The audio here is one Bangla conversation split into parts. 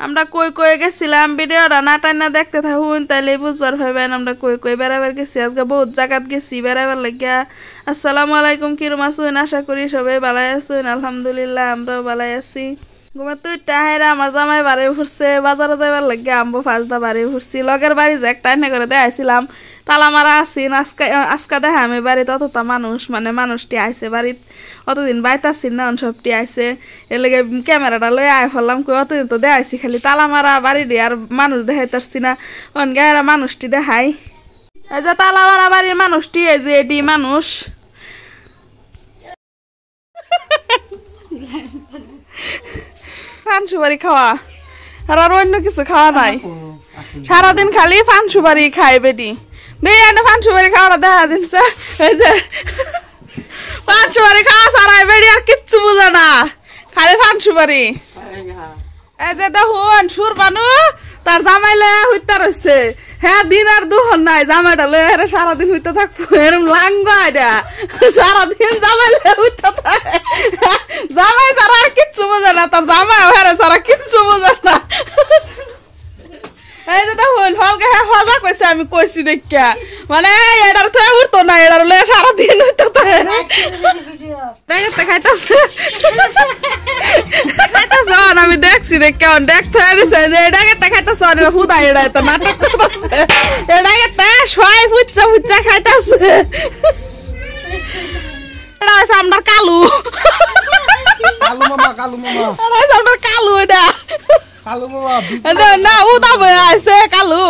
আমরা কই কই গেছিলাম ভিডিওটা না টাইনা দেখতে থাকুন তাইলে বুঝবার পাইবেন আমরা কই কই বেড়াবার গেছি আজকে বহুত জায়গাত গেছি বেড়াবার লাগিয়া। আসসালামু আলাইকুম, কিরম আছেন? আশা করি সবাই ভালাই আছেন। আলহামদুলিল্লাহ আমরাও ভালাই আছি। ঘুমাতে টাহেরা আমার জামাই বাড়ি উঠছে বাজারে যাইবার লাগিয়া আম্বু ফাঁসদা বাড়ি উঠছি লগের বাড়ি যে একটা এনে করে দেখাইছিলাম তালা মারা আছিন আজকা দেখা আমি বাড়িতে অতটা মানুষ মানে মানুষটি আইছে বাড়িত অতদিন বাইতাছি না সবটি আইছে এর লেগে ক্যামেরাটা লয়ে আয় ফেললাম কই অতদিন তো দেখাইছি খালি তালা মারা বাড়ি দিয়ে আর মানুষ দেখাইতারছি না অন গায়েরা মানুষটি দেখাই। এই যে তালা মারা বাড়ির মানুষটি এই যে এডি মানুষ পান সুপারি খাওয়া আর অন্য কিছু খাওয়া নাই সারাদিন খালি পান সুপারি খাই বেটি দিয়ে এনে পান সুপারি খাওয়া দেখা দিনছে এই যে পান সুপারি খাওয়া সারাই বেটি আর কিচ্ছু বুঝে না খালি পান সুপারি। এই যে দেখুন সুর বানু তার জামাইলে হইতে রয়েছে হ্যাঁ দিন আর দুহন নাই জামাইটা লয়ে হেরে সারাদিন হইতে থাকবো এরম লাঙ্গা এটা সারাদিন জামাইলে হইতে থাকে জামাই ছাড়া আর কিচ্ছু বোঝে না তার জামাই হেরে ছাড়া কিচ্ছু বোঝে না। এই যে দেখুন হলকে হ্যাঁ হজা কইছে আমি কইছি দেখা মানে এটার তো উঠতো না এটার লয়ে সারাদিন হইতে থাকে দেখতে খাইতেছে আমি দেখছি কেমন দেখতে এটা খাইতেছে হুদা এটা তো নাটক করতেছে এটা সবাই ফুচা ফুচা খাইতেছে এটা হচ্ছে আমার কালু কালু মামা আমার কালু এটা কালু মামা না উদা বয়ে আছে কালু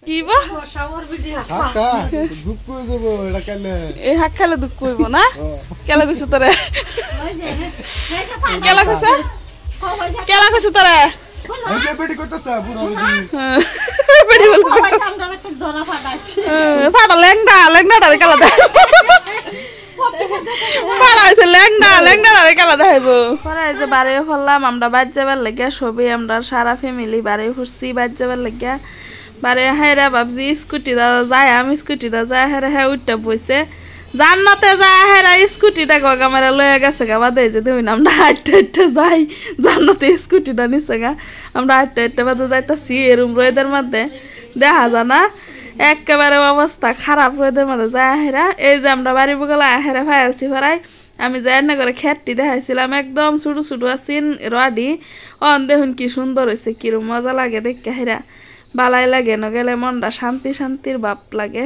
কি বা এই হাক খাইলে দুঃখ হইব না কেলা কইছো তোরে কেলা কইছে কেলা কইছো তোরে ফাটা লেংডা লেংডা কেলা দেখ বাড়িও ফেললাম আমরা বাদ যাবার লাগিয়া সবই আমরা সারা ফ্যামিলি বাড়ি ফুটছি বাদ যাবার লাগিয়া বারে হেরা ভাবছি স্কুটিটা যায় আমি স্কুটিটা যায় হেরা হ্যাঁ উঠটা বইছে জান্নাতে যায় হেরা স্কুটিটা গগা মেরা লয়ে গেছে গা বাদে যে দেখুন আমরা হাঁটতে হাঁটতে যাই জান্নাতে স্কুটিটা নিচ্ছে গা আমরা হাঁটতে হাঁটতে বাদে যাইতাছি এরম রোদের মধ্যে দেখা যায় না একেবারে অবস্থা খারাপ রোদের মধ্যে যায় হেরা এই যে আমরা বাড়ি বগলা হেরা ফাইলছি ফেরাই আমি যাই না করে খেটটি দেখাইছিলাম একদম ছোটো ছোটো আছিন রডি অন দেখুন কি সুন্দর হয়েছে কিরম মজা লাগে দেখে হেরা বালাই লাগে ন গেলে মনটা শান্তি শান্তির বাপ লাগে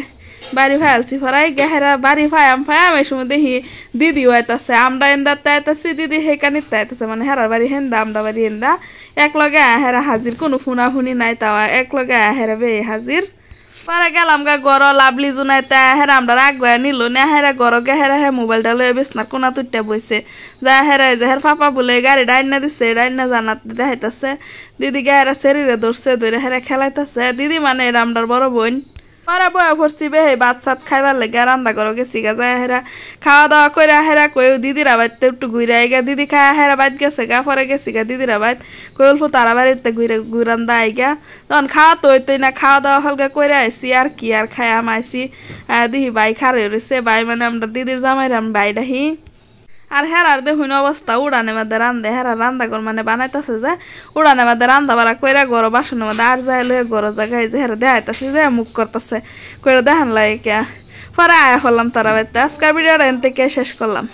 বাড়ি ফাইলছি ফরাই গেহেরা বাড়ি ফায়াম এই সময় দেখি দিদি আইতাছে আমরা এন্দাতে আইতাছি দিদি হেকানিতে আইতাছে মানে হেরার বাড়ি হেন্দা আমরা বাড়ি হেন্দা এক লগে হেরা হাজির কোনো ফুনা ফুনি নাই তাওয়া এক লগে হেরা বে হাজির পরে গেলাম গা গর লাভলি জুনাইতে হেরা আমরা রাগ গয়া নিল না হেরা গর গে হেরা হে মোবাইলটা লয়ে বিছনার কোনা তুইটা বইছে যা হেরা যে হের পাপা বলে গাড়ি ডাইনা দিছে ডাইনা জানাত দেখাইতাছে দিদি গে হেরা শরীরে ধরছে ধরে হেরা খেলাইতাছে দিদি মানে এটা আমরার বড় বোন পরে বয়া পড়ছি বে ভাত সাত খাইবার লাগে রান্না করো গেছি গা যায় হেরা খাওয়া দাওয়া করে হেরা কই দিদিরা বাড়িতে একটু ঘুরে গা দিদি খায় হেরা বাদ গেছে গা পরে গেছি গা দিদিরা বাড়ি কই অল্প তারা বাড়িতে ঘুরান দায় গা তখন খাওয়া তো হইতই না খাওয়া দাওয়া হলকা করে আইসি আর কি আর খাই আমাইছি দিহি বাই খারে রয়েছে বাই মানে আমরা দিদির জামাইরা আমি বাই ডাহি আর হেরার দেখুন অবস্থা উড়ানে মধ্যে রান্ধে হেরা রান্দা ঘর মানে বানাইতেছে যে উড়ানে মধ্যে রান্দা বাড়া কইরা গরো বাসনের মধ্যে আর যাই লয়ে গরো জায়গায় যে হেরা দেখাইতেছে যে মুখ করতেছে কইরা দেখান লাগে কে পরে আয়া করলাম তারা বাড়িতে আজকের ভিডিওটা এন থেকে শেষ করলাম।